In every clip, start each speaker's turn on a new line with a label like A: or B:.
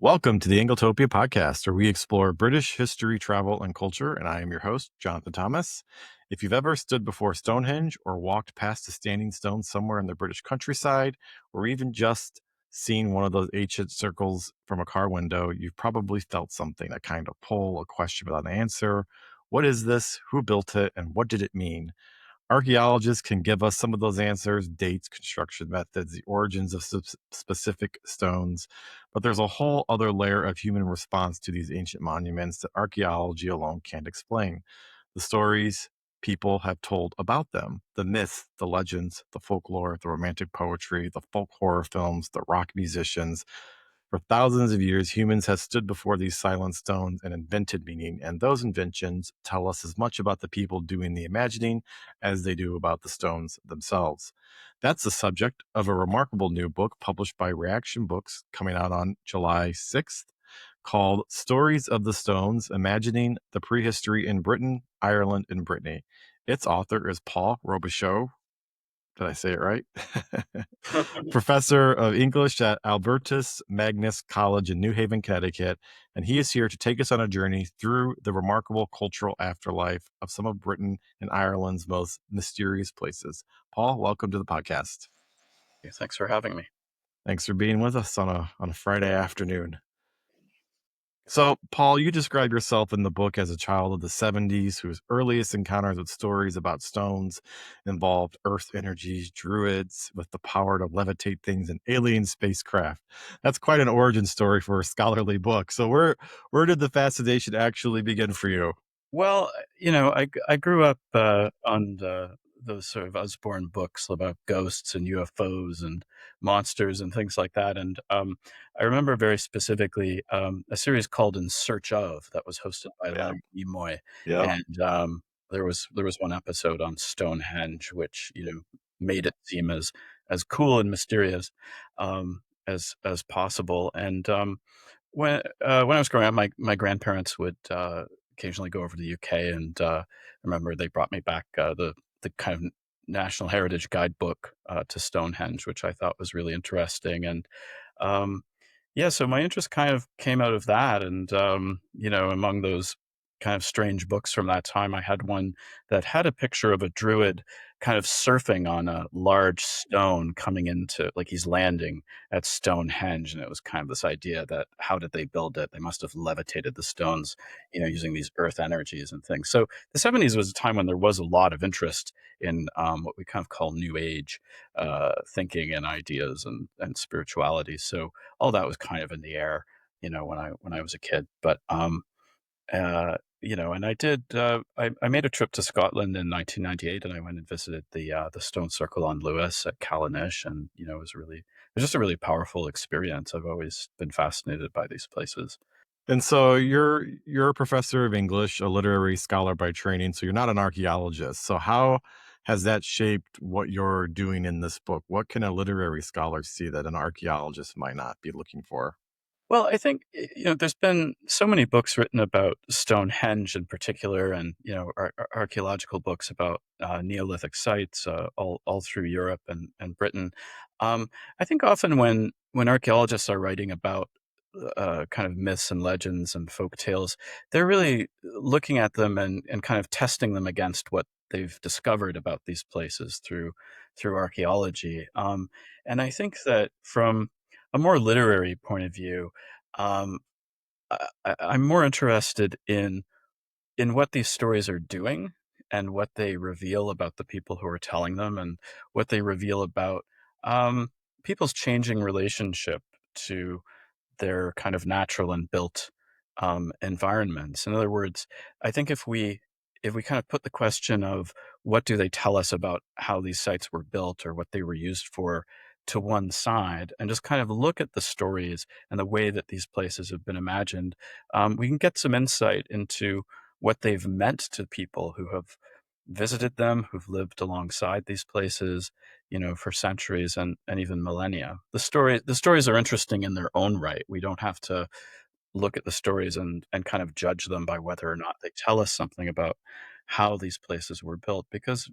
A: Welcome to the Angletopia podcast, where we explore British history, travel, and culture. And I am your host, Jonathan Thomas. If you've ever stood before Stonehenge or walked past a standing stone somewhere in the British countryside, or even just seen one of those ancient circles from a car window, you've probably felt something, a kind of pull, a question without an answer. What is this? Who built it? And what did it mean? Archaeologists can give us some of those answers: dates, construction methods, the origins of specific stones. But there's a whole other layer of human response to these ancient monuments that archaeology alone can't explain. The stories people have told about them, the myths, the legends, the folklore, the romantic poetry, the folk horror films, the rock musicians. For thousands of years, humans have stood before these silent stones and invented meaning, and those inventions tell us as much about the people doing the imagining as they do about the stones themselves. That's the subject of a remarkable new book published by Reaktion Books coming out on July 6th called Stories of the Stones: Imagining the Prehistory in Britain, Ireland, and Brittany. Its author is Paul Robichaud. Did I say it right? Professor of English at Albertus Magnus College in New Haven, Connecticut, and he is here to take us on a journey through the remarkable cultural afterlife of some of Britain and Ireland's most mysterious places. Paul, welcome to the podcast.
B: Thanks for having me.
A: Thanks for being with us on a Friday afternoon. So, Paul, you describe yourself in the book as a child of the 70s whose earliest encounters with stories about stones involved earth energies, druids with the power to levitate things, and alien spacecraft. That's quite an origin story for a scholarly book. So where did the fascination actually begin for you?
B: Well, I grew up on those sort of Usborne books about ghosts and UFOs and monsters and things like that. And I remember very specifically a series called In Search Of that was hosted by
A: Yeah.
B: Leonard Nimoy.
A: Yeah.
B: And there was one episode on Stonehenge, which made it seem as cool and mysterious as possible. And when I was growing up, my grandparents would occasionally go over to the UK, and I remember they brought me back the kind of National Heritage Guidebook to Stonehenge, which I thought was really interesting. And um, yeah, so my interest kind of came out of that. And among those kind of strange books from that time, I had one that had a picture of a druid kind of surfing on a large stone coming into, like, he's landing at Stonehenge. And it was kind of this idea that how did they build it? They must have levitated the stones, using these earth energies and things. So the 70s was a time when there was a lot of interest in what we kind of call New Age thinking and ideas and spirituality. So all that was kind of in the air, when I was a kid. But and I did. I made a trip to Scotland in 1998, and I went and visited the Stone Circle on Lewis at Callanish, and it was just a really powerful experience. I've always been fascinated by these places.
A: And so you're a professor of English, a literary scholar by training, so you're not an archaeologist. So how has that shaped what you're doing in this book? What can a literary scholar see that an archaeologist might not be looking for?
B: Well, I think there's been so many books written about Stonehenge in particular, and archaeological books about Neolithic sites all through Europe and Britain. I think often when archaeologists are writing about kind of myths and legends and folk tales, they're really looking at them and kind of testing them against what they've discovered about these places through archaeology. And I think that from a more literary point of view, um, I'm more interested in what these stories are doing and what they reveal about the people who are telling them, and what they reveal about um, people's changing relationship to their kind of natural and built environments. In other words, I think if we kind of put the question of what do they tell us about how these sites were built or what they were used for to one side, and just kind of look at the stories and the way that these places have been imagined, we can get some insight into what they've meant to people who have visited them, who've lived alongside these places, for centuries and even millennia. The stories are interesting in their own right. We don't have to look at the stories and kind of judge them by whether or not they tell us something about how these places were built, because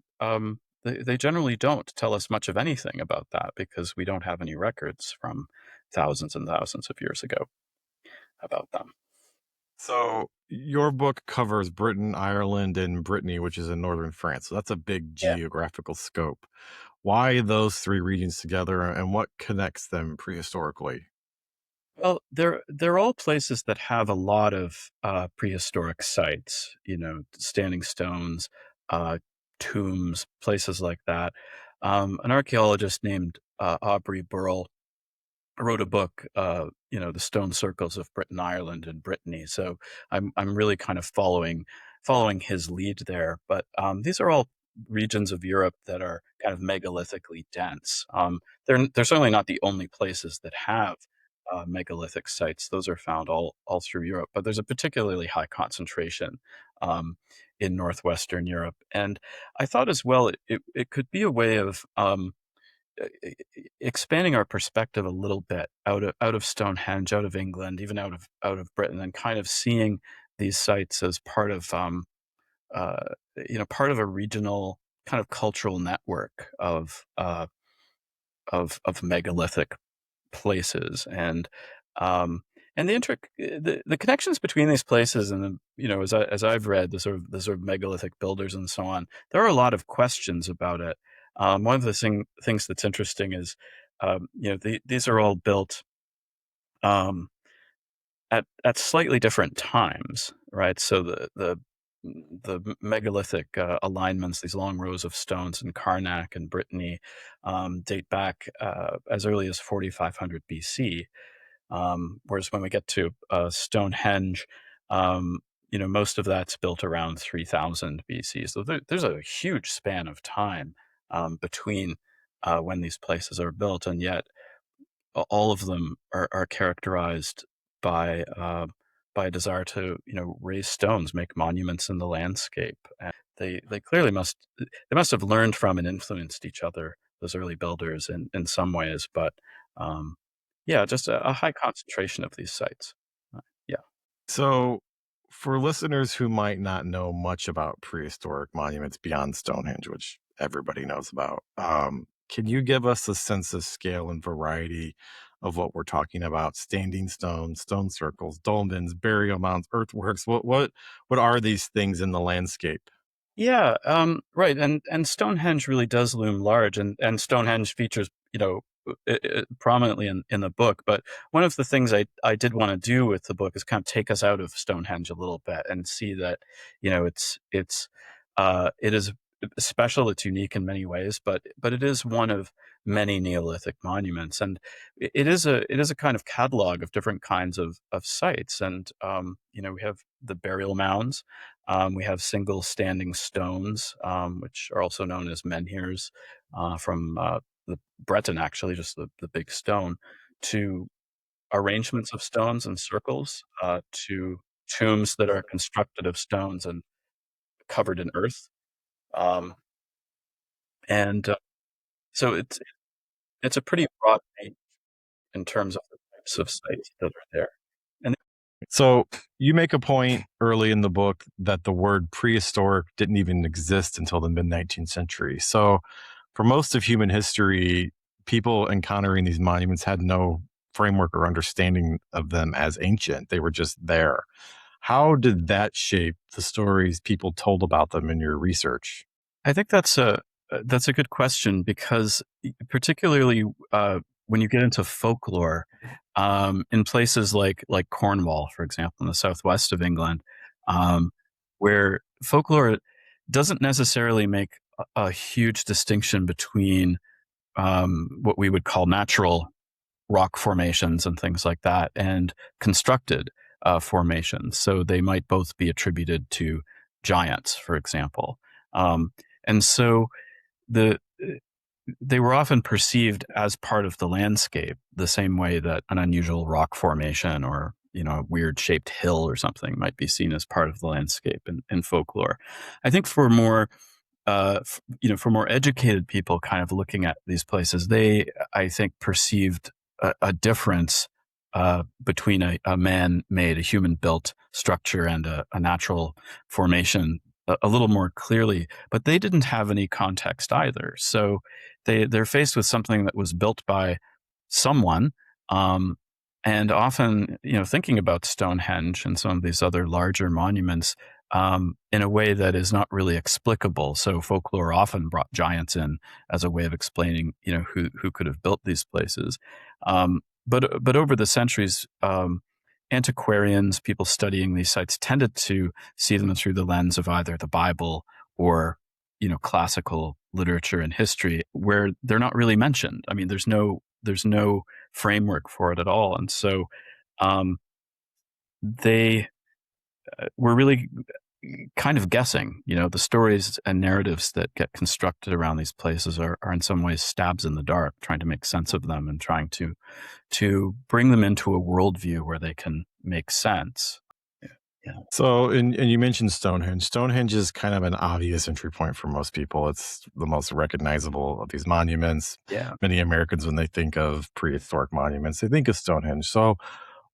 B: they generally don't tell us much of anything about that, because we don't have any records from thousands and thousands of years ago. about them.
A: So your book covers Britain, Ireland, and Brittany, which is in northern France. So that's a big
B: Yeah.
A: geographical scope. Why those three regions together, and what connects them prehistorically?
B: Well, they're all places that have a lot of prehistoric sites, standing stones, uh, tombs, places like that. An archaeologist named Aubrey Burrell wrote a book, The Stone Circles of Britain, Ireland, and Brittany. So I'm really kind of following his lead there. But these are all regions of Europe that are kind of megalithically dense. They're certainly not the only places that have megalithic sites. Those are found all through Europe, but there's a particularly high concentration um, in northwestern Europe. And I thought as well it could be a way of expanding our perspective a little bit out of Stonehenge, out of England, even out of Britain, and kind of seeing these sites as uh, part of a regional kind of cultural network of megalithic places, and the connections between these places, and as I've read the sort of megalithic builders and so on, there are a lot of questions about it. One of the things that's interesting is these are all built um, at slightly different times, right? So the megalithic alignments, these long rows of stones in Karnak and Brittany, date back as early as 4500 BC. Whereas when we get to Stonehenge, most of that's built around 3000 BC. So there's a huge span of time between when these places are built, and yet all of them are characterized by by a desire to raise stones, make monuments in the landscape. And they clearly must have learned from and influenced each other, those early builders, in some ways. But um, yeah, just a high concentration of these sites. Yeah.
A: So, for listeners who might not know much about prehistoric monuments beyond Stonehenge, which everybody knows about, can you give us a sense of scale and variety of what we're talking about? Standing stones, stone circles, dolmens, burial mounds, earthworks. What are these things in the landscape?
B: Yeah, right, and Stonehenge really does loom large, and Stonehenge features, prominently in the book. But one of the things I did want to do with the book is kind of take us out of Stonehenge a little bit and see that, it is special, it's unique in many ways, but it is one of many Neolithic monuments, and it is a kind of catalog of different kinds of sites, and we have the burial mounds. We have single standing stones, which are also known as menhirs, from the Breton, actually, just the big stone, to arrangements of stones and circles, to tombs that are constructed of stones and covered in earth. Um, and so it's a pretty broad range in terms of the types of sites that are there. And
A: So, you make a point early in the book that the word prehistoric didn't even exist until the mid 19th century. So, for most of human history, people encountering these monuments had no framework or understanding of them as ancient. They were just there. How did that shape the stories people told about them in your research?
B: I think that's a good question, because particularly when you get into folklore, in places like Cornwall, for example, in the southwest of England, um, where folklore doesn't necessarily make a huge distinction between what we would call natural rock formations and things like that, and constructed formations. So they might both be attributed to giants, for example. And so the they were often perceived as part of the landscape, the same way that an unusual rock formation or a weird shaped hill or something might be seen as part of the landscape in folklore. I think for more educated people kind of looking at these places, they, I think, perceived a difference between a man-made, a human-built structure and a natural formation a little more clearly, but they didn't have any context either. So they're faced with something that was built by someone, um, And often, thinking about Stonehenge and some of these other larger monuments in a way that is not really explicable. So folklore often brought giants in as a way of explaining, who could have built these places. But over the centuries, antiquarians, people studying these sites, tended to see them through the lens of either the Bible or classical literature and history, where they're not really mentioned. I mean, there's no framework for it at all, and so they were really kind of guessing. The stories and narratives that get constructed around these places are in some ways stabs in the dark, trying to make sense of them and trying to bring them into a worldview where they can make sense. Yeah.
A: So, and you mentioned Stonehenge. Stonehenge is kind of an obvious entry point for most people. It's the most recognizable of these monuments.
B: Yeah.
A: Many Americans, when they think of prehistoric monuments, they think of Stonehenge. So,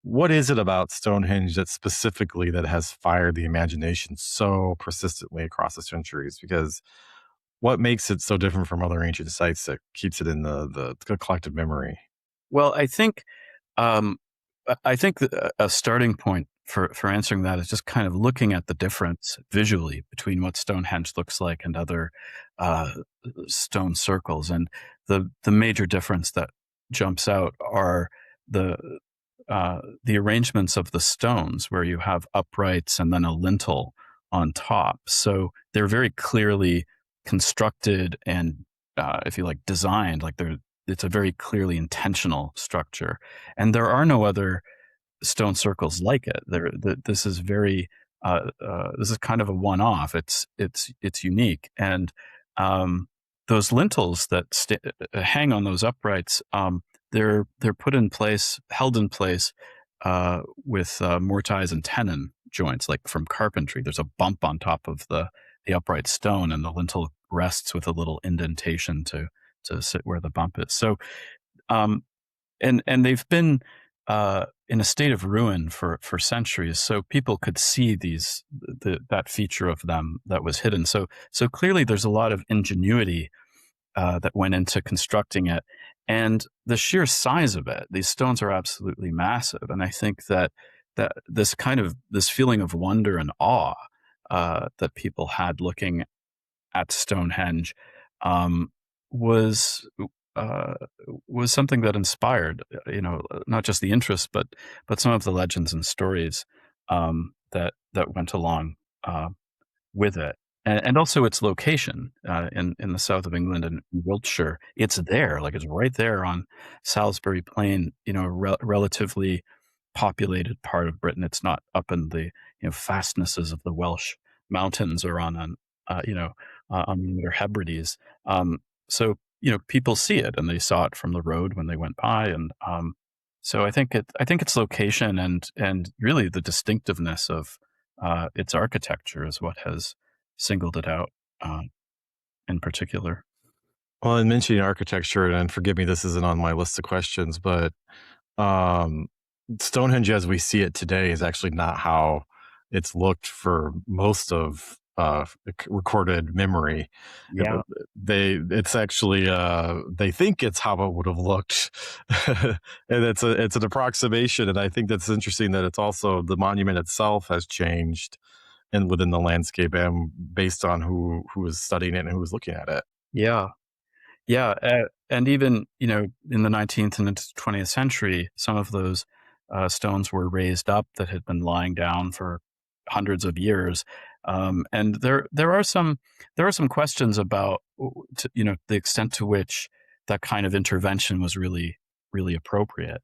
A: what is it about Stonehenge that has fired the imagination so persistently across the centuries? Because what makes it so different from other ancient sites that keeps it in the collective memory?
B: Well, um, I think that a starting point for answering that is just kind of looking at the difference visually between what Stonehenge looks like and other uh, stone circles. And the major difference that jumps out are the the arrangements of the stones, where you have uprights and then a lintel on top. So they're very clearly constructed and, if you like, designed. It's a very clearly intentional structure, and there are no other stone circles like it. This is this is kind of a one-off. It's unique, and those lintels that hang on those uprights, they're put in place, held in place with mortise and tenon joints, like from carpentry. There's a bump on top of the upright stone, and the lintel rests with a little indentation to sit where the bump is. So, um, and they've been in a state of ruin for centuries. So people could see that feature of them that was hidden. So clearly, there's a lot of ingenuity that went into constructing it, and the sheer size of it. These stones are absolutely massive, and I think that this feeling of wonder and awe that people had looking at Stonehenge um, was uh, was something that inspired, not just the interest, but some of the legends and stories that went along uh, with it, and also its location in the south of England and Wiltshire. It's there, like it's right there on Salisbury Plain. Relatively populated part of Britain. It's not up in the fastnesses of the Welsh mountains or on the Hebrides. So people see it, and they saw it from the road when they went by, and so I think its location and really the distinctiveness of its architecture is what has singled it out in particular.
A: Well, in mentioning architecture, and forgive me, this isn't on my list of questions, but um, Stonehenge as we see it today is actually not how it's looked for most of recorded memory.
B: Yeah,
A: It's actually they think it's how it would have looked, and it's an approximation. And I think that's interesting that it's also the monument itself has changed and within the landscape and based on who was studying it and who was looking at it.
B: yeah. Yeah, and even in the 19th and into the 20th century, some of those stones were raised up that had been lying down for hundreds of years, and there are some questions about the extent to which that kind of intervention was really appropriate.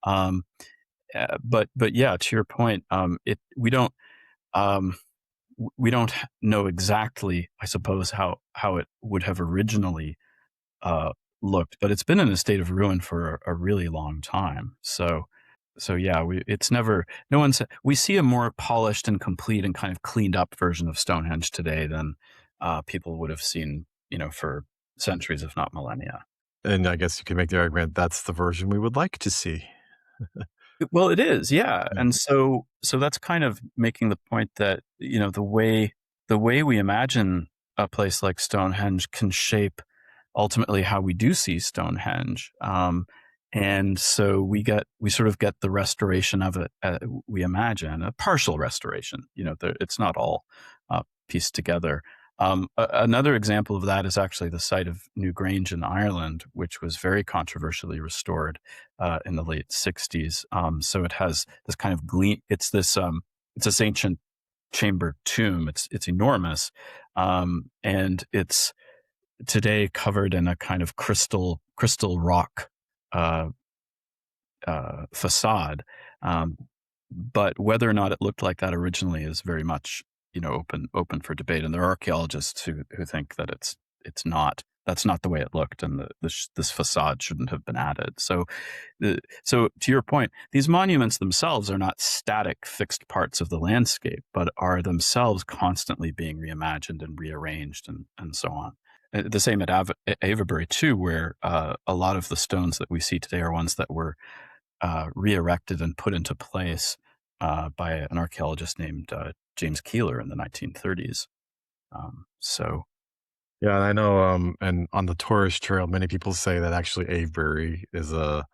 B: Um, but yeah, to your point, um, we don't know exactly, I suppose, how it would have originally uh, looked, but it's been in a state of ruin for a really long time. So yeah, we see a more polished and complete and kind of cleaned up version of Stonehenge today than people would have seen, for centuries, if not millennia.
A: And I guess you can make the argument that's the version we would like to see.
B: Well, it is, yeah,
A: Yeah.
B: and so that's kind of making the point that the way we imagine a place like Stonehenge can shape ultimately how we do see Stonehenge. And so we sort of get the restoration of it. We imagine a partial restoration. It's not all pieced together. Another example of that is actually the site of Newgrange in Ireland, which was very controversially restored in the late 60s. So it has this kind of it's this ancient chamber tomb. It's enormous, and it's today covered in a kind of crystal rock uh, facade. But whether or not it looked like that originally is very much open for debate. And there are archaeologists who think that it's not. That's not the way it looked, and this facade shouldn't have been added. So to your point, these monuments themselves are not static, fixed parts of the landscape, but are themselves constantly being reimagined and rearranged and so on. The same at Avebury too, where a lot of the stones that we see today are ones that were re-erected and put into place by an archaeologist named James Keeler in the 1930s. So
A: Yeah, I know. And on the tourist trail, many people say that actually Avebury is a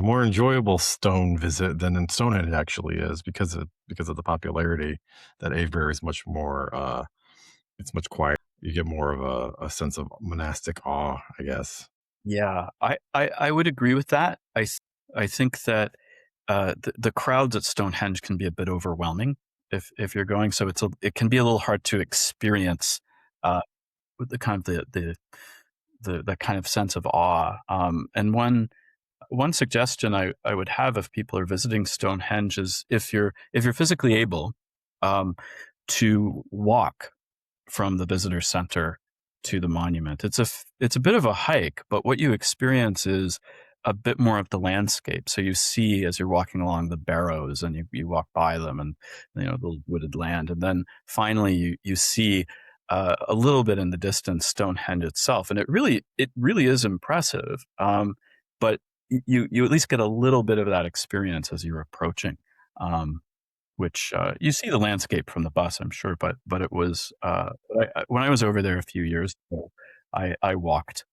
A: more enjoyable stone visit than Stonehenge actually is because of the popularity. That Avebury is much more. It's much quieter. You get more of a sense of monastic awe, I guess.
B: yeah, I would agree with that. I think that the crowds at Stonehenge can be a bit overwhelming if you're going. So it can be a little hard to experience with the kind of the kind of sense of awe. And one suggestion I would have if people are visiting Stonehenge is if you're physically able um, to walk from the visitor center to the monument. It's a bit of a hike, but what you experience is a bit more of the landscape. So you see as you're walking along the barrows, and you walk by them, and the wooded land, and then finally you see a little bit in the distance Stonehenge itself, and it really is impressive. But you at least get a little bit of that experience as you're approaching. Which you see the landscape from the bus, I'm sure, but it was when I was over there a few years ago, I walked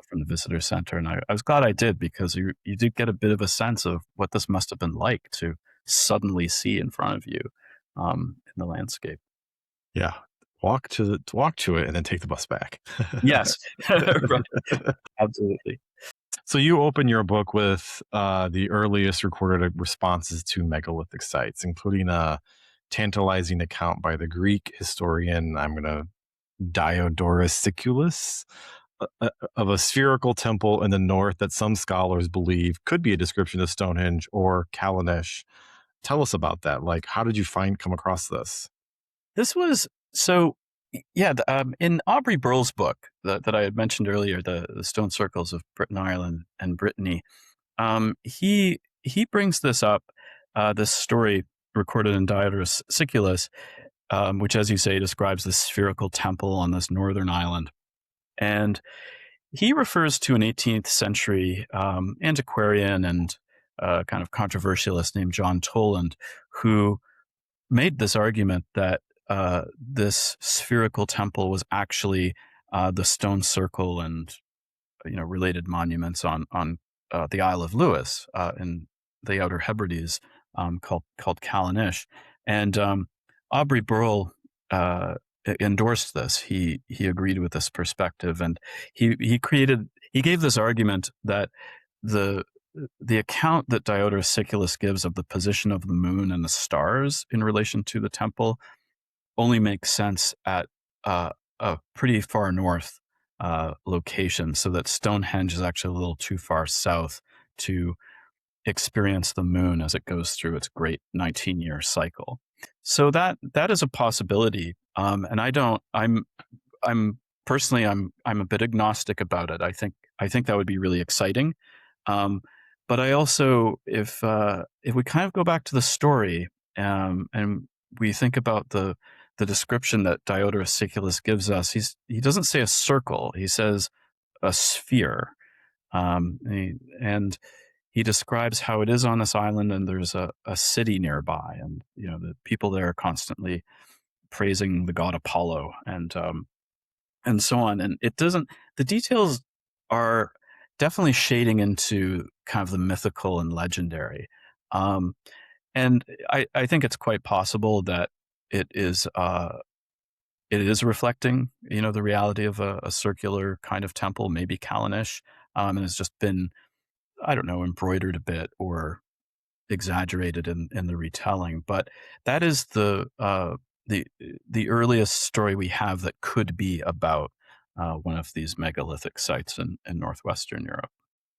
B: from the visitor center, and I was glad I did, because you did get a bit of a sense of what this must have been like to suddenly see in front of you in the landscape.
A: Yeah, walk to it and then take the bus back.
B: Yes, right, absolutely.
A: So you open your book with the earliest recorded responses to megalithic sites, including a tantalizing account by the Greek historian, Diodorus Siculus, of a spherical temple in the north that some scholars believe could be a description of Stonehenge or Castlerigg. Tell us about that. Like, how did you come across this?
B: This was so. Yeah, in Aubrey Burl's book that I had mentioned earlier, the Stone Circles of Britain, Ireland, and Brittany, he brings this up, this story recorded in Diodorus Siculus, which, as you say, describes this spherical temple on this northern island. And he refers to an 18th century antiquarian and kind of controversialist named John Toland, who made this argument that this spherical temple was actually the stone circle and related monuments on the Isle of Lewis in the Outer Hebrides, called Castlerigg. And Aubrey Burl endorsed this. He agreed with this perspective, and he gave this argument that the account that Diodorus Siculus gives of the position of the moon and the stars in relation to the temple only makes sense at a pretty far north location, so that Stonehenge is actually a little too far south to experience the moon as it goes through its great 19-year cycle. So that is a possibility. And I'm personally, I'm a bit agnostic about it. I think that would be really exciting. But I also, if we kind of go back to the story, and we think about the description that Diodorus Siculus gives us, he doesn't say a circle; he says a sphere, and he describes how it is on this island, and there's a city nearby, and the people there are constantly praising the god Apollo, and so on. And it doesn't. The details are definitely shading into kind of the mythical and legendary. Um, and I think it's quite possible that it is it is reflecting, the reality of a circular kind of temple, maybe Callanish, and has just been, I don't know, embroidered a bit or exaggerated in the retelling. But that is the the earliest story we have that could be about one of these megalithic sites in northwestern Europe.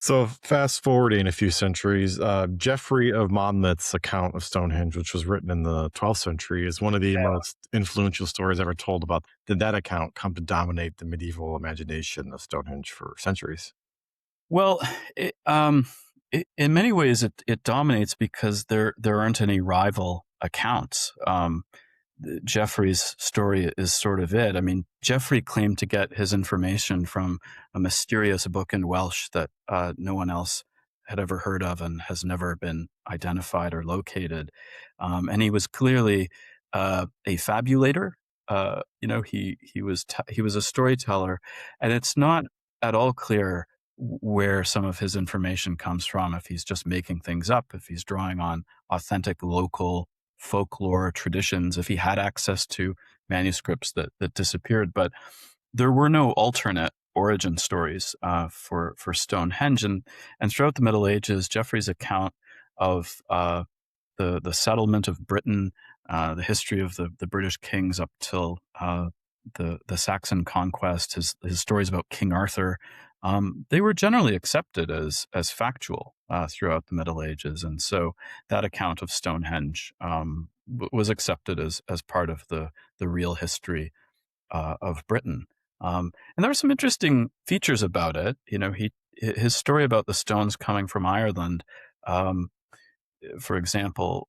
A: So fast forwarding a few centuries, Geoffrey of Monmouth's account of Stonehenge, which was written in the 12th century, is one of the most influential stories ever told about. Did that account come to dominate the medieval imagination of Stonehenge for centuries?
B: Well, in many ways, it dominates because there aren't any rival accounts. Geoffrey's story is sort of it. I mean, Geoffrey claimed to get his information from a mysterious book in Welsh that no one else had ever heard of and has never been identified or located. And he was clearly a fabulator. He was a storyteller, and it's not at all clear where some of his information comes from. If he's just making things up, if he's drawing on authentic local folklore traditions, if he had access to manuscripts that disappeared. But there were no alternate origin stories for Stonehenge, and throughout the Middle Ages, Geoffrey's account of the settlement of Britain, the history of the British kings up till the Saxon conquest, his stories about King Arthur, they were generally accepted as factual throughout the Middle Ages, and so that account of Stonehenge was accepted as part of the real history of Britain. And there were some interesting features about it. His story about the stones coming from Ireland. For example,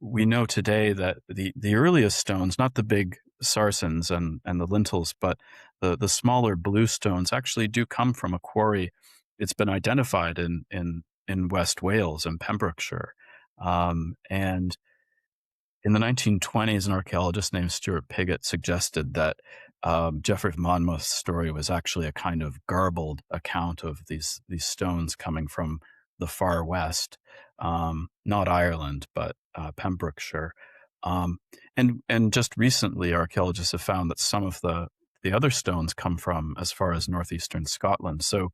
B: we know today that the earliest stones, not the big sarsens and the lintels, but the smaller blue stones actually do come from a quarry. It's been identified in West Wales and Pembrokeshire. And in the 1920s, an archaeologist named Stuart Pigott suggested that Geoffrey of Monmouth's story was actually a kind of garbled account of these stones coming from the far west, not Ireland, but Pembrokeshire. And just recently, archaeologists have found that some of the other stones come from as far as northeastern Scotland. So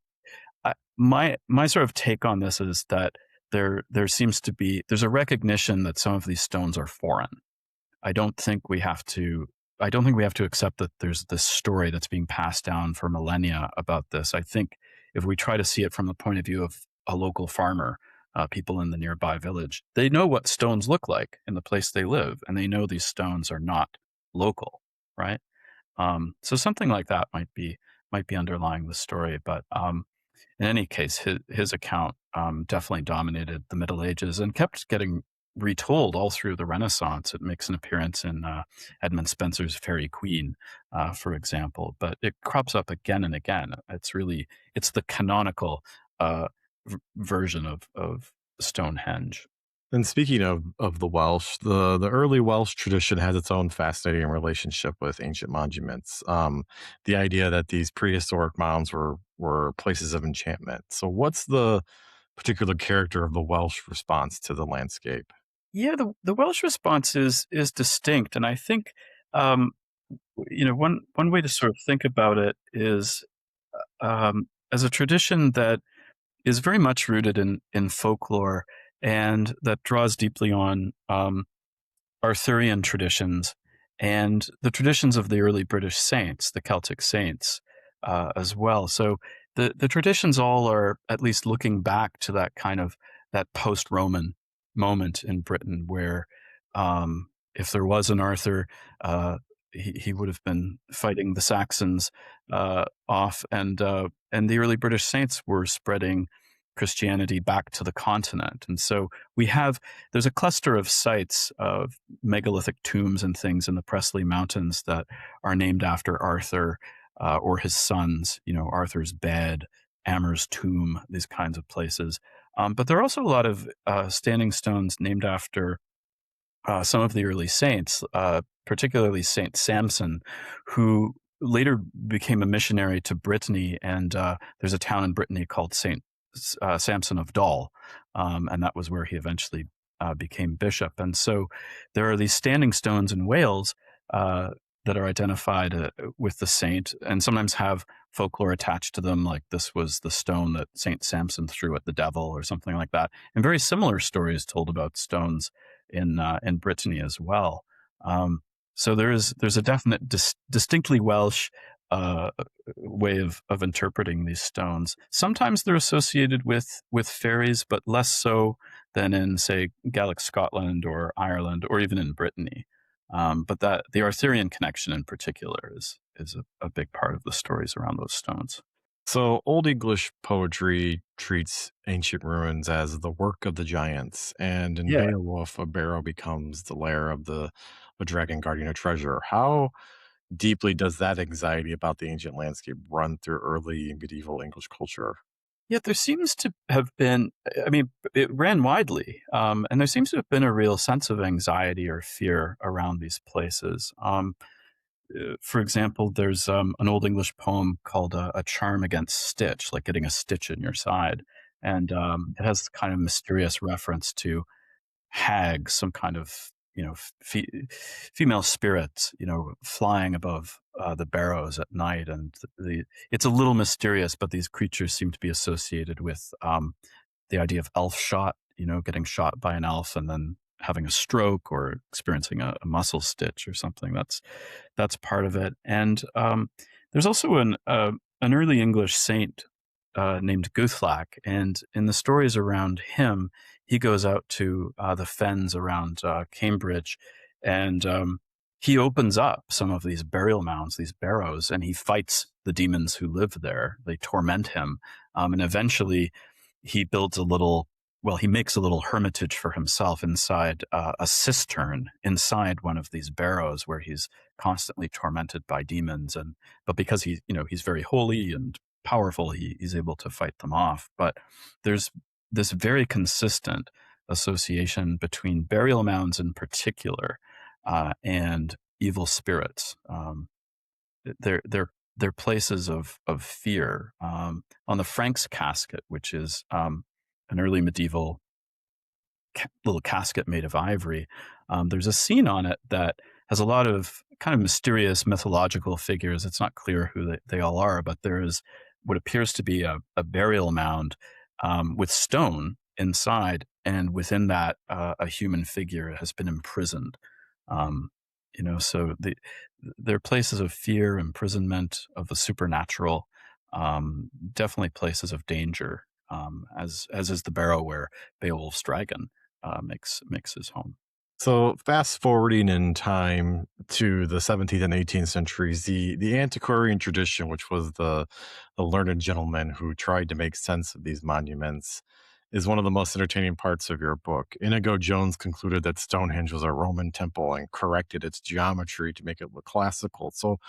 B: my sort of take on this is that there seems to be there's a recognition that some of these stones are foreign. I don't think we have to I don't think we have to accept that there's this story that's being passed down for millennia about this. I think if we try to see it from the point of view of a local farmer, people in the nearby village, they know what stones look like in the place they live, and they know these stones are not local, right? So something like that might be underlying the story. But in any case, his account definitely dominated the Middle Ages and kept getting retold all through the Renaissance. It makes an appearance in Edmund Spenser's Faerie Queene, for example, but it crops up again and again. It's the canonical version of Stonehenge.
A: And speaking of the Welsh, the early Welsh tradition has its own fascinating relationship with ancient monuments. The idea that these prehistoric mounds were places of enchantment. So, what's the particular character of the Welsh response to the landscape?
B: Yeah, the Welsh response is distinct, and I think one way to sort of think about it is as a tradition that is very much rooted in folklore and that draws deeply on Arthurian traditions and the traditions of the early British saints, the Celtic saints, as well. So the traditions all are at least looking back to that kind of that post-Roman moment in Britain where if there was an Arthur, he would have been fighting the Saxons off, and the early British saints were spreading Christianity back to the continent. And so there's a cluster of sites of megalithic tombs and things in the Presley Mountains that are named after Arthur or his sons, Arthur's bed, Amer's tomb, these kinds of places. But there are also a lot of standing stones named after some of the early saints, particularly Saint Samson, who later became a missionary to Brittany. And there's a town in Brittany called Samson of Dol, and that was where he eventually became bishop. And so there are these standing stones in Wales uh, that are identified with the saint, and sometimes have folklore attached to them, like this was the stone that Saint Samson threw at the devil, or something like that. And very similar stories told about stones in Brittany as well. Um, so there's a definite distinctly Welsh uh, way of interpreting these stones. Sometimes they're associated with fairies, but less so than in, say, Gaelic Scotland or Ireland, or even in Brittany. But that the Arthurian connection in particular is a big part of the stories around those stones.
A: So, Old English poetry treats ancient ruins as the work of the giants, and in
B: Yeah.
A: Beowulf, a barrow becomes the lair of the a dragon guarding a treasure. How deeply does that anxiety about the ancient landscape run through early medieval English culture?
B: Yeah, there seems to have been, I mean, it ran widely, and there seems to have been a real sense of anxiety or fear around these places. For example, there's an Old English poem called A Charm Against Stitch, like getting a stitch in your side. And it has kind of mysterious reference to hags, some kind of, female spirits, flying above the barrows at night. And it's a little mysterious, but these creatures seem to be associated with the idea of elf shot, getting shot by an elf and then having a stroke or experiencing a muscle stitch or something. That's part of it. And there's also an early English saint named Guthlac, and in the stories around him, he goes out to the fens around Cambridge, and he opens up some of these burial mounds, these barrows, and he fights the demons who live there. They torment him, and eventually he builds a little. Well, he makes a little hermitage for himself inside a cistern inside one of these barrows where he's constantly tormented by demons. And but because he's very holy and powerful, he's able to fight them off. But there's this very consistent association between burial mounds in particular and evil spirits. They're places of fear. On the Frank's casket, which is an early medieval little casket made of ivory, there's a scene on it that has a lot of kind of mysterious mythological figures. It's not clear who they all are, but there is what appears to be a burial mound with stone inside, and within that, a human figure has been imprisoned. Um, so they're places of fear, imprisonment, of the supernatural, definitely places of danger, as is the barrow where Beowulf's dragon makes his home.
A: So, fast forwarding in time to the 17th and 18th centuries, the antiquarian tradition, which was the learned gentleman who tried to make sense of these monuments, is one of the most entertaining parts of your book. Inigo Jones concluded that Stonehenge was a Roman temple and corrected its geometry to make it look classical. So,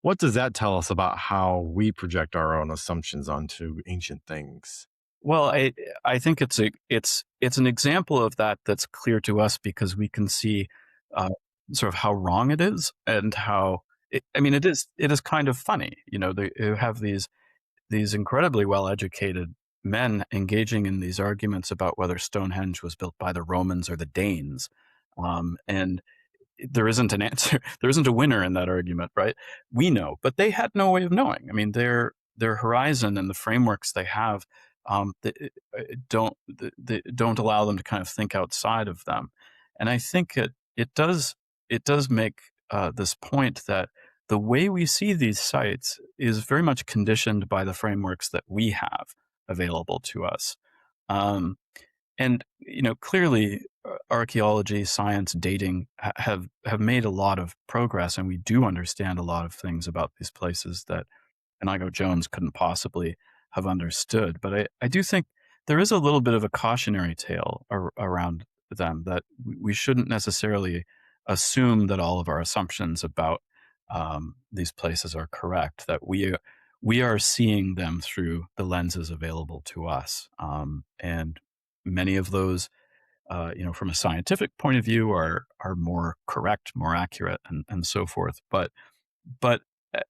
A: what does that tell us about how we project our own assumptions onto ancient things?
B: Well, I think it's an example of that that's clear to us because we can see uh, sort of how wrong it is, and how I mean it is kind of funny. They you have these incredibly well educated men engaging in these arguments about whether Stonehenge was built by the Romans or the Danes, and there isn't an answer. There isn't a winner in that argument, right? We know, but they had no way of knowing. I mean, their horizon and the frameworks they have they don't allow them to kind of think outside of them. And I think it does make this point that the way we see these sites is very much conditioned by the frameworks that we have available to us. Um, and clearly, archaeology, science, dating have made a lot of progress, and we do understand a lot of things about these places that Inigo Jones couldn't possibly have understood. But I do think there is a little bit of a cautionary tale around them, that we shouldn't necessarily assume that all of our assumptions about these places are correct. That we are seeing them through the lenses available to us, and many of those, from a scientific point of view, are more correct, more accurate, and so forth. But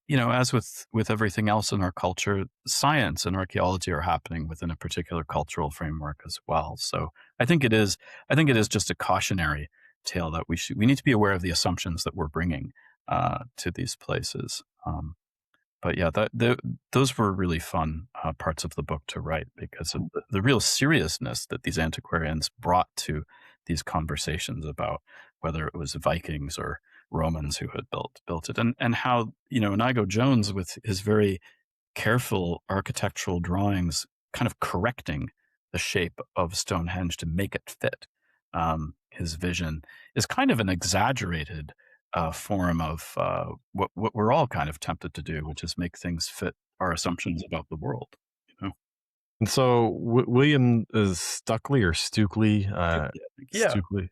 B: As with everything else in our culture, science and archaeology are happening within a particular cultural framework as well. So I think it is. I think it is just a cautionary tale that we need to be aware of the assumptions that we're bringing to these places. But yeah, those were really fun parts of the book to write because of the real seriousness that these antiquarians brought to these conversations about whether it was Vikings or Romans who had built it, and how Inigo Jones with his very careful architectural drawings, kind of correcting the shape of Stonehenge to make it fit his vision, is kind of an exaggerated form of what we're all kind of tempted to do, which is make things fit our assumptions about the world. You know?
A: And so William is Stukeley or Stukeley,
B: Yeah,
A: Stukeley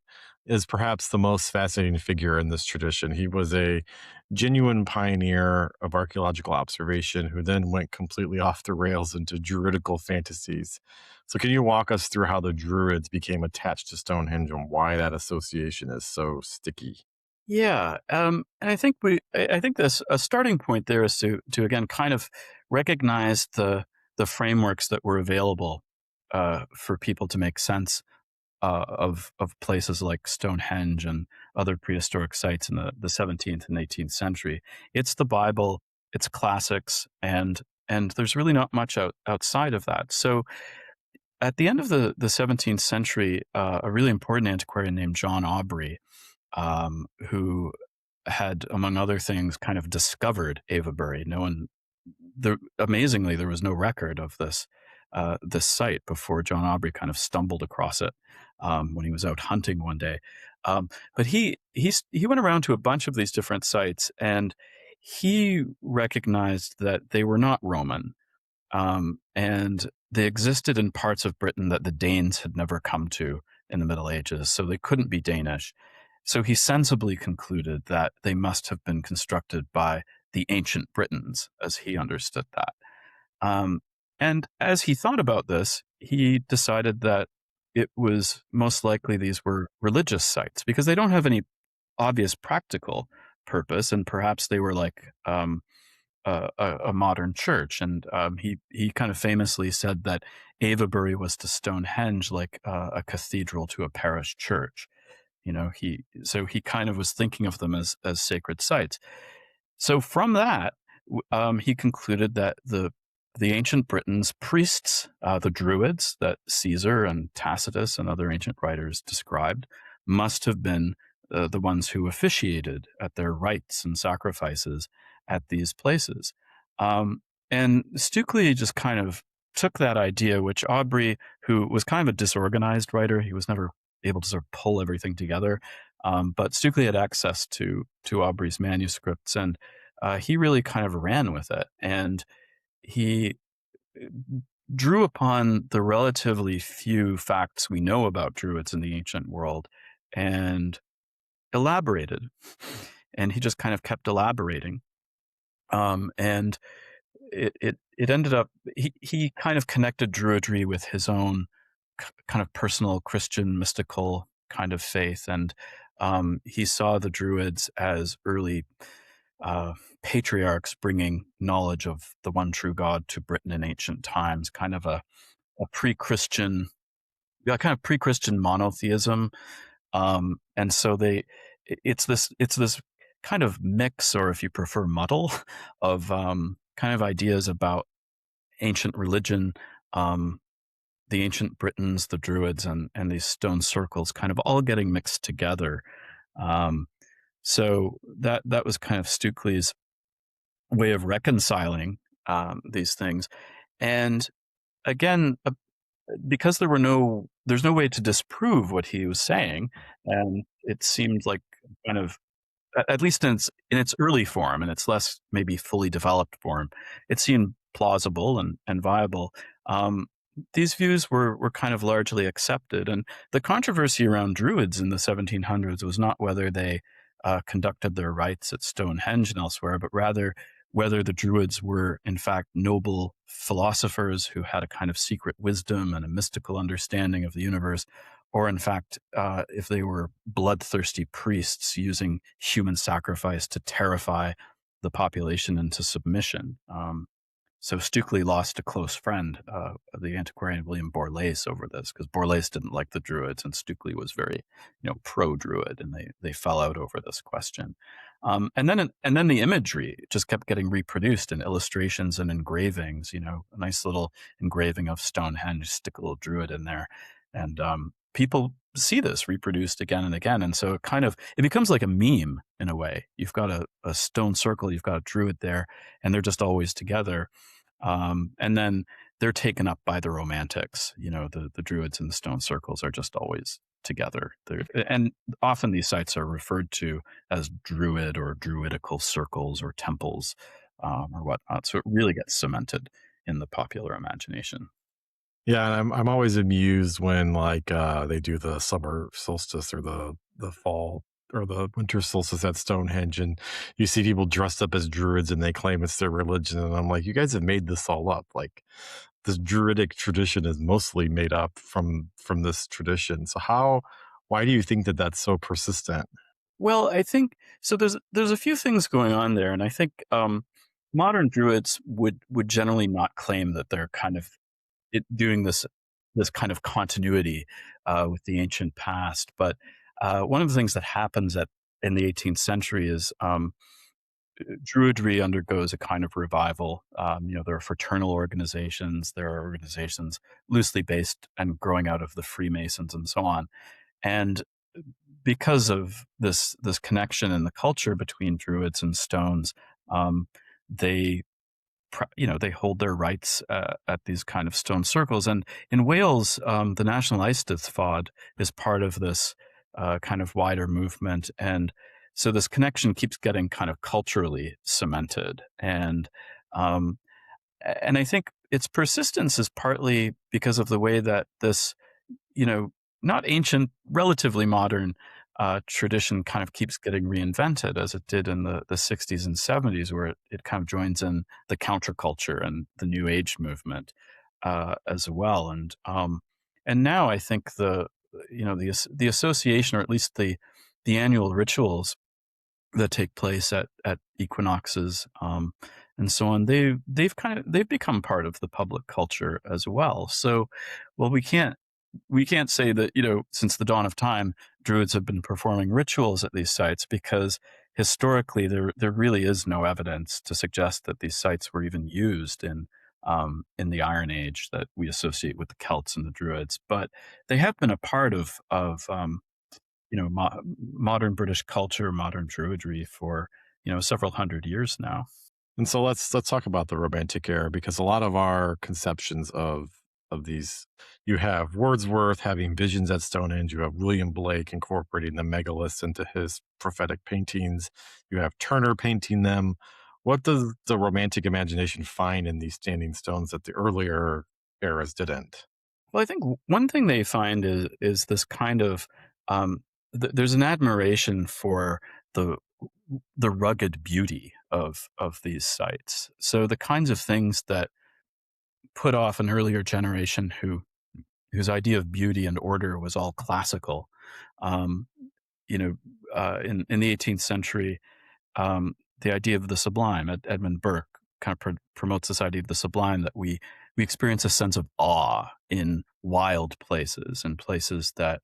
A: is perhaps the most fascinating figure in this tradition. He was a genuine pioneer of archaeological observation who then went completely off the rails into druidical fantasies. So can you walk us through how the Druids became attached to Stonehenge and why that association is so sticky?
B: yeah, and I think this a starting point there is to again kind of recognize the frameworks that were available for people to make sense of places like Stonehenge and other prehistoric sites in the 17th and 18th century. It's the Bible, it's classics, and there's really not much outside of that. So at the end of the 17th century, a really important antiquarian named John Aubrey, who had, among other things, kind of discovered Avebury. No one, amazingly, there was no record of this site before John Aubrey kind of stumbled across it when he was out hunting one day. But he went around to a bunch of these different sites, and he recognized that they were not Roman, and they existed in parts of Britain that the Danes had never come to in the Middle Ages, so they couldn't be Danish. So he sensibly concluded that they must have been constructed by the ancient Britons, as he understood that. Um, and as he thought about this, he decided that it was most likely these were religious sites because they don't have any obvious practical purpose, and perhaps they were like a modern church. And he kind of famously said that Avebury was to Stonehenge like a cathedral to a parish church. He kind of was thinking of them as sacred sites. So from that, he concluded that the ancient Britons, priests, the Druids that Caesar and Tacitus and other ancient writers described, must have been the ones who officiated at their rites and sacrifices at these places. And Stukeley just kind of took that idea, which Aubrey, who was kind of a disorganized writer, he was never able to sort of pull everything together. But Stukeley had access to Aubrey's manuscripts, and he really kind of ran with it. And he drew upon the relatively few facts we know about Druids in the ancient world and elaborated. And he just kind of kept elaborating. And it ended up, he kind of connected Druidry with his own kind of personal Christian mystical kind of faith. And he saw the Druids as early patriarchs bringing knowledge of the one true God to Britain in ancient times, kind of a pre-Christian, kind of pre-Christian monotheism. And so it's this kind of mix, or if you prefer, muddle of kind of ideas about ancient religion, the ancient Britons, the Druids, and these stone circles kind of all getting mixed together. So that was kind of Stukeley's way of reconciling these things. And again, because there's no way to disprove what he was saying, and it seemed like kind of, at least in its early form, and its less maybe fully developed form, it seemed plausible and viable. These views were kind of largely accepted, and the controversy around Druids in the 1700s was not whether they conducted their rites at Stonehenge and elsewhere, but rather whether the Druids were in fact noble philosophers who had a kind of secret wisdom and a mystical understanding of the universe, or in fact, if they were bloodthirsty priests using human sacrifice to terrify the population into submission. So Stukeley lost a close friend, the antiquarian William Borlase, over this, because Borlase didn't like the Druids, and Stukeley was very, pro-Druid, and they fell out over this question. And then the imagery just kept getting reproduced in illustrations and engravings. A nice little engraving of Stonehenge, stick a little Druid in there, and people see this reproduced again and again, and so it becomes like a meme in a way. You've got a stone circle, you've got a Druid there, and they're just always together. And then they're taken up by the Romantics. The Druids and the stone circles are just always together. And often these sites are referred to as Druid or Druidical circles or temples, or whatnot. So it really gets cemented in the popular imagination.
A: Yeah, and I'm always amused when they do the summer solstice or the fall or the winter solstice at Stonehenge, and you see people dressed up as druids and they claim it's their religion, and I'm like, you guys have made this all up. Like this druidic tradition is mostly made up from this tradition. So why do you think that that's so persistent?
B: Well, I think so. There's a few things going on there, and I think modern Druids would generally not claim that they're kind of doing this kind of continuity with the ancient past. But one of the things that happens in the 18th century is Druidry undergoes a kind of revival. There are fraternal organizations, there are organizations loosely based and growing out of the Freemasons and so on. And because of this connection in the culture between Druids and Stones, they they hold their rights at these kind of stone circles. And in Wales, the National Eisteddfod is part of this kind of wider movement. And so this connection keeps getting kind of culturally cemented. Um, and I think its persistence is partly because of the way that this, not ancient, relatively modern tradition kind of keeps getting reinvented, as it did in the 60s and 70s, where it kind of joins in the counterculture and the New Age movement as well. And now I think the association, or at least the annual rituals that take place at equinoxes and so on, they've become part of the public culture as well. So, well, we can't say that, since the dawn of time, Druids have been performing rituals at these sites, because historically there really is no evidence to suggest that these sites were even used in the Iron Age that we associate with the Celts and the Druids. But they have been a part of modern British culture, modern Druidry for several hundred years now.
A: And so let's talk about the Romantic era, because a lot of our conceptions of these, you have Wordsworth having visions at Stonehenge, you have William Blake incorporating the megaliths into his prophetic paintings, you have Turner painting them. What does the Romantic imagination find in these standing stones that the earlier eras didn't?
B: Well, I think one thing they find is this kind of there's an admiration for the the rugged beauty of these sites. So the kinds of things that put off an earlier generation whose idea of beauty and order was all classical. Um, in the 18th century, the idea of the sublime, Edmund Burke kind of promotes this idea of the sublime, that we experience a sense of awe in wild places and places that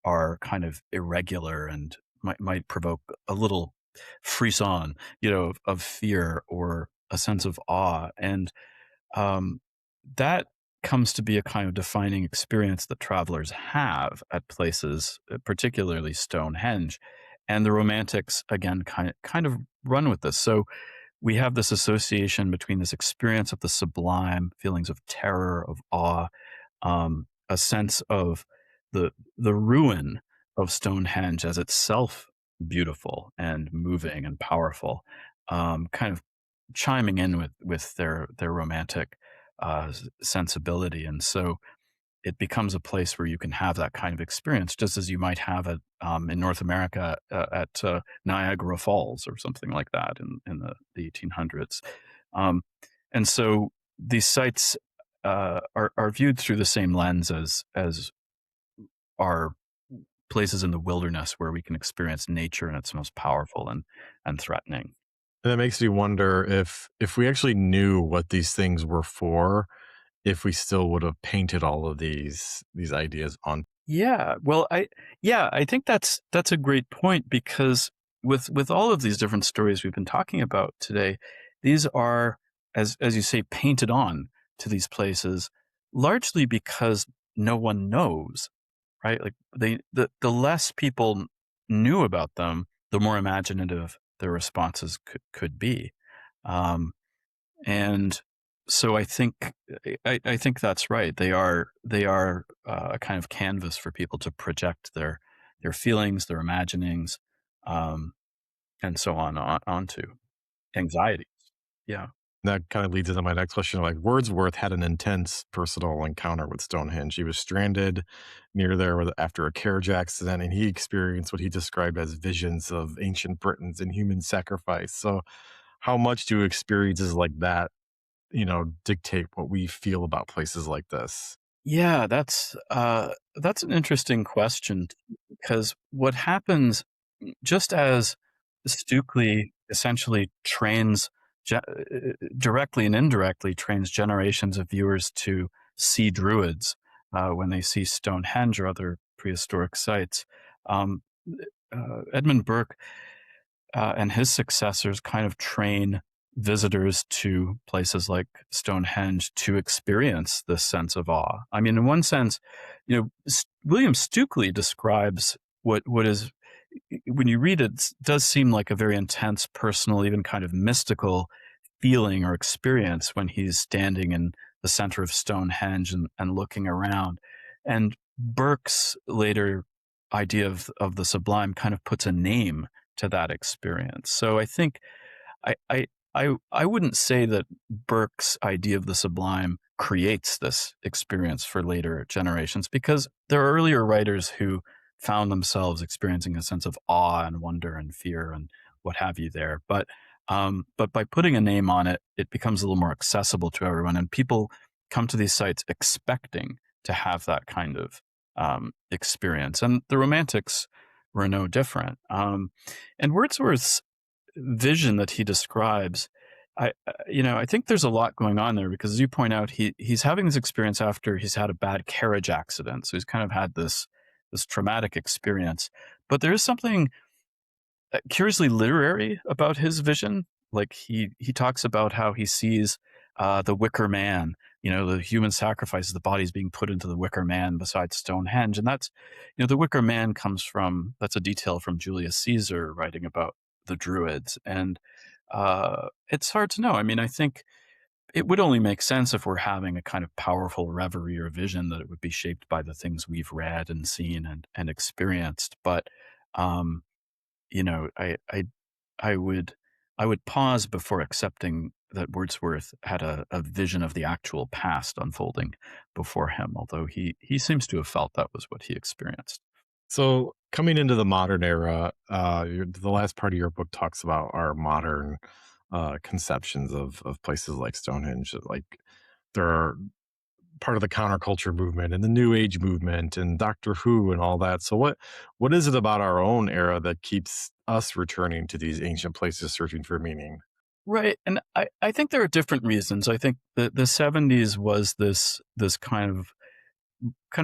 B: are kind of irregular and might provoke a little frisson, of fear or a sense of awe. And um, that comes to be a kind of defining experience that travelers have at places, particularly Stonehenge. And the Romantics, again, kind of run with this. So we have this association between this experience of the sublime, feelings of terror, of awe, a sense of the ruin of Stonehenge as itself beautiful and moving and powerful, kind of chiming in with their romantic sensibility. And so it becomes a place where you can have that kind of experience, just as you might have it in North America at Niagara Falls or something like that in the 1800s. Um, and so these sites are viewed through the same lens as are places in the wilderness, where we can experience nature in its most powerful and threatening.
A: And that makes me wonder if we actually knew what these things were for, if we still would have painted all of these ideas on.
B: Yeah, well, I think that's a great point because with all of these different stories we've been talking about today, these are, as you say, painted on to these places, largely because no one knows, right? Like the less people knew about them, the more imaginative their responses could be. Um, and so I think that's right. They are a kind of canvas for people to project their feelings, their imaginings, um, and so on onto anxieties. Yeah.
A: That kind of leads into my next question. Like Wordsworth had an intense personal encounter with Stonehenge. He was stranded near there after a carriage accident, and he experienced what he described as visions of ancient Britons and human sacrifice. So, how much do experiences like that, dictate what we feel about places like this?
B: Yeah, that's an interesting question because what happens just as Stukeley essentially trains directly and indirectly trains generations of viewers to see Druids when they see Stonehenge or other prehistoric sites. Um, Edmund Burke and his successors kind of train visitors to places like Stonehenge to experience this sense of awe. I mean, in one sense, William Stukeley describes what is, when you read it, does seem like a very intense, personal, even kind of mystical feeling or experience when he's standing in the center of Stonehenge and looking around. And Burke's later idea of the sublime kind of puts a name to that experience. So I think I I I wouldn't say that Burke's idea of the sublime creates this experience for later generations because there are earlier writers who found themselves experiencing a sense of awe and wonder and fear and what have you there. But by putting a name on it, it becomes a little more accessible to everyone, and people come to these sites expecting to have that kind of experience. And the Romantics were no different. And Wordsworth's vision that he describes, I think there's a lot going on there because, as you point out, he's having this experience after he's had a bad carriage accident, so he's kind of had this traumatic experience. But there is something curiously literary about his vision. Like he talks about how he sees the Wicker Man, the human sacrifices, the bodies being put into the Wicker Man beside Stonehenge, and that's, the Wicker Man comes from, that's a detail from Julius Caesar writing about the Druids, and it's hard to know. I mean, I think it would only make sense if we're having a kind of powerful reverie or vision that it would be shaped by the things we've read and seen and experienced. But um, you know, I would I would pause before accepting that Wordsworth had a vision of the actual past unfolding before him, although he seems to have felt that was what he experienced.
A: So, coming into the modern era, the last part of your book talks about our modern conceptions of places like Stonehenge. Like, they're part of the counterculture movement and the New Age movement and Doctor Who and all that. So, what is it about our own era that keeps us returning to these ancient places, searching for meaning?
B: Right, and I think there are different reasons. I think the 70s was this kind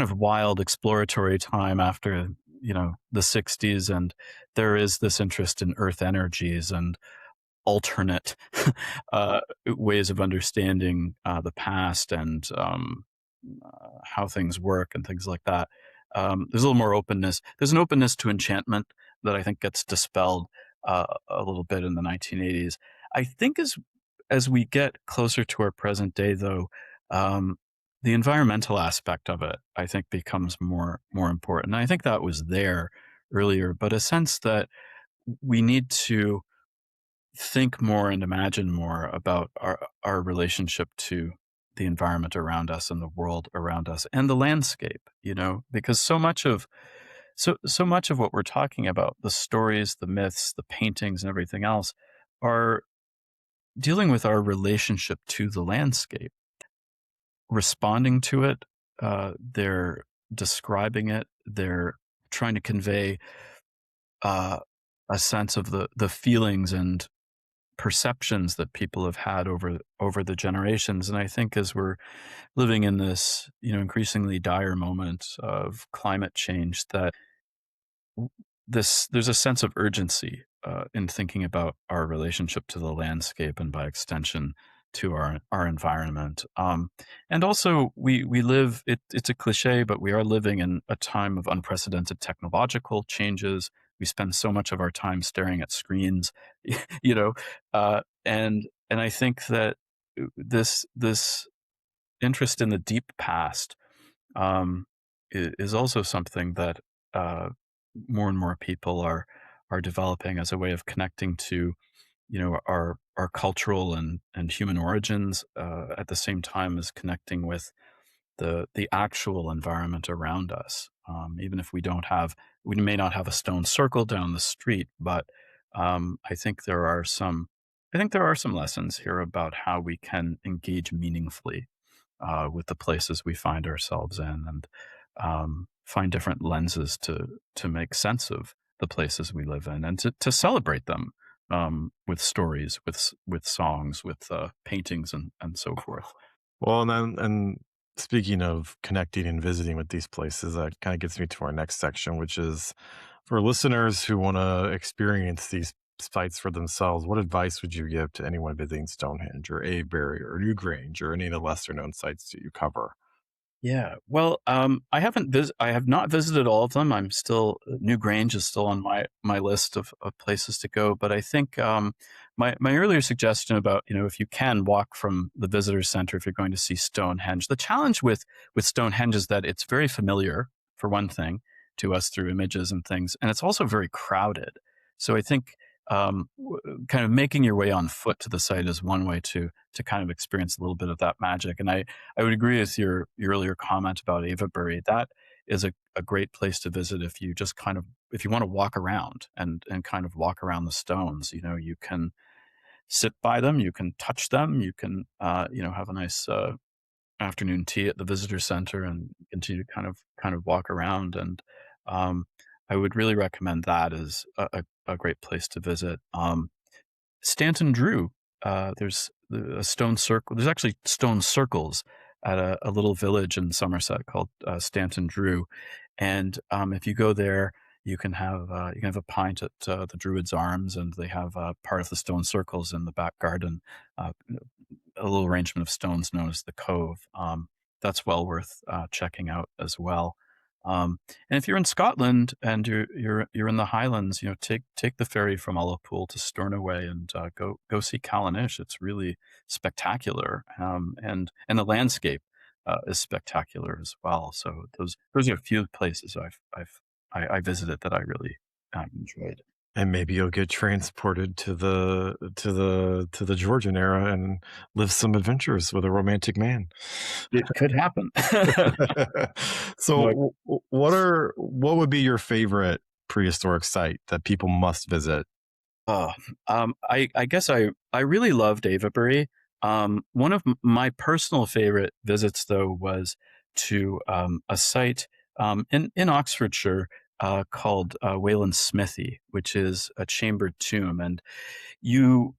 B: of wild exploratory time after, the 60s, and there is this interest in earth energies and alternate ways of understanding the past and how things work and things like that. There's a little more openness. There's an openness to enchantment that I think gets dispelled a little bit in the 1980s. I think as we get closer to our present day, though, um, the environmental aspect of it, I think, becomes more important. And I think that was there earlier, but a sense that we need to think more and imagine more about our relationship to the environment around us and the world around us and the landscape, because so much of what we're talking about, the stories, the myths, the paintings and everything else, are dealing with our relationship to the landscape, responding to it. They're describing it. They're trying to convey uh, a sense of the feelings and perceptions that people have had over the generations. And I think as we're living in this, increasingly dire moment of climate change, that there's a sense of urgency in thinking about our relationship to the landscape and by extension to our environment. And also we live, it's a cliche, but we are living in a time of unprecedented technological changes. We spend so much of our time staring at screens, you know, and I think that this interest in the deep past um, is also something that uh, more and more people are developing as a way of connecting to, our cultural and human origins, at the same time as connecting with the actual environment around us. Even if we may not have a stone circle down the street, but I think there are some lessons here about how we can engage meaningfully with the places we find ourselves in, and find different lenses to make sense of the places we live in, and to celebrate them with stories, with songs, with paintings, and so forth.
A: Well, and speaking of connecting and visiting with these places, that kind of gets me to our next section, which is for listeners who want to experience these sites for themselves. What advice would you give to anyone visiting Stonehenge or Avebury or Newgrange or any of the lesser known sites that you cover?
B: Yeah. Well, I have not visited all of them. I'm still New Grange is still on my list of places to go. But I think my earlier suggestion about, if you can walk from the visitor center if you're going to see Stonehenge. The challenge with Stonehenge is that it's very familiar, for one thing, to us through images and things, and it's also very crowded. So I think kind of making your way on foot to the site is one way to kind of experience a little bit of that magic. And I would agree with your earlier comment about Avebury. That is a great place to visit if you just if you want to walk around and kind of walk around the stones. You can sit by them, you can touch them, you can have a nice afternoon tea at the visitor center and continue to kind of walk around. And um, I would really recommend that as a great place to visit. Stanton Drew. There's a stone circle. There's actually stone circles at a little village in Somerset called Stanton Drew, and if you go there, you can have a pint at the Druids' Arms, and they have part of the stone circles in the back garden. A little arrangement of stones known as the Cove. That's well worth checking out as well. And if you're in Scotland and you're in the Highlands, take the ferry from Ullapool to Stornoway and go see Callanish. It's really spectacular, and the landscape is spectacular as well. So those are a few places I visited that I really enjoyed.
A: And maybe you'll get transported to the Georgian era and live some adventures with a romantic man.
B: It could happen.
A: So,
B: Like,
A: what would be your favorite prehistoric site that people must visit?
B: Oh, I guess I really loved Avebury. One of my personal favorite visits, though, was to a site in Oxfordshire called Wayland Smithy, which is a chambered tomb. And you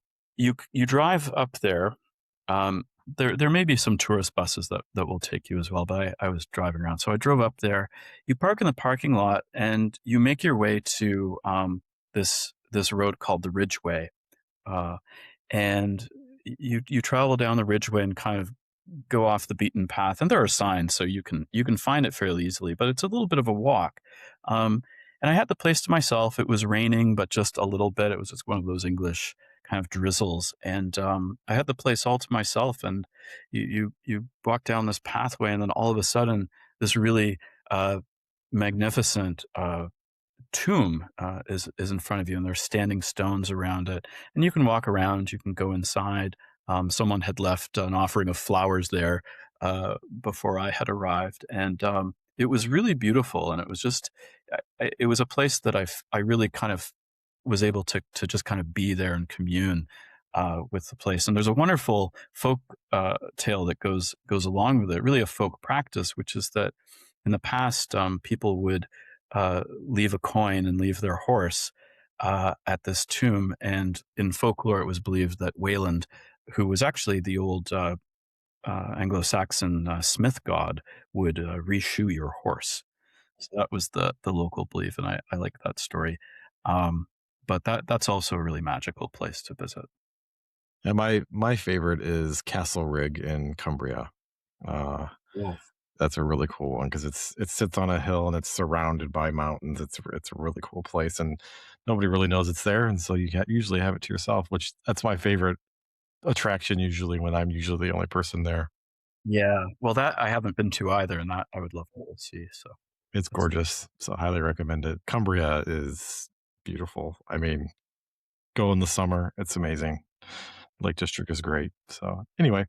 B: drive up there. There may be some tourist buses that will take you as well, but I was driving around, so I drove up there. You park in the parking lot, and you make your way to this road called the Ridgeway, uh, and you travel down the Ridgeway and kind of go off the beaten path. And there are signs, so you can find it fairly easily, but it's a little bit of a walk. Um, and I had the place to myself. It was raining, but just a little bit. It was just one of those English kind of drizzles, and I had the place all to myself. And you walk down this pathway, and then all of a sudden, this really magnificent tomb is in front of you, and there's standing stones around it. And you can walk around, you can go inside. Someone had left an offering of flowers there before I had arrived, and it was really beautiful. And it was just, it was a place that I really kind of was able to just kind of be there and commune with the place. And there's a wonderful folk tale that goes along with it, really a folk practice, which is that in the past, people would leave a coin and leave their horse at this tomb. And in folklore, it was believed that Wayland, who was actually the old Anglo-Saxon smith god, would reshoe your horse. So that was the local belief, and I like that story. But that's also a really magical place to visit.
A: And my favorite is Castlerigg in Cumbria. Uh,
B: Yeah.
A: that's a really cool one because it sits on a hill and it's surrounded by mountains. It's a really cool place, and nobody really knows it's there, and so you usually have it to yourself. Which that's my favorite attraction usually when I'm usually the only person there.
B: Yeah. Well, that I haven't been to either, and that I would love to see. So
A: It's
B: that's
A: gorgeous, so I highly recommend it. Cumbria is beautiful. I mean, go in the summer; it's amazing. Lake District is great. So anyway,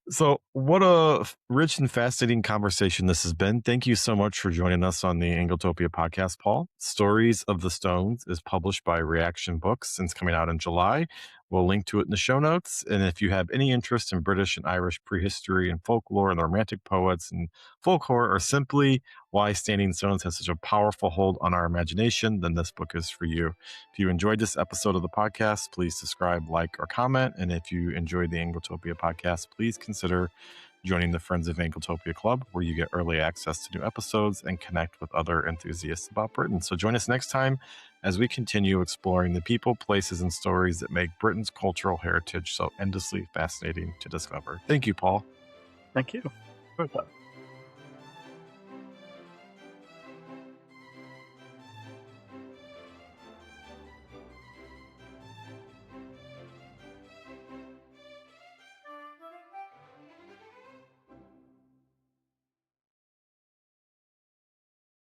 A: so what a rich and fascinating conversation this has been. Thank you so much for joining us on the Angletopia podcast, Paul. Stories of the Stones is published by Reaktion Books and it's coming out in July. We'll link to it in the show notes. And if you have any interest in British and Irish prehistory and folklore and the Romantic poets and folklore, or simply why standing stones has such a powerful hold on our imagination, then this book is for you. If you enjoyed this episode of the podcast, please subscribe, like, or comment. And if you enjoyed the Angletopia podcast, please consider joining the Friends of Angletopia Club, where you get early access to new episodes and connect with other enthusiasts about Britain. So join us next time as we continue exploring the people, places, and stories that make Britain's cultural heritage so endlessly fascinating to discover. Thank you, Paul.
B: Thank you.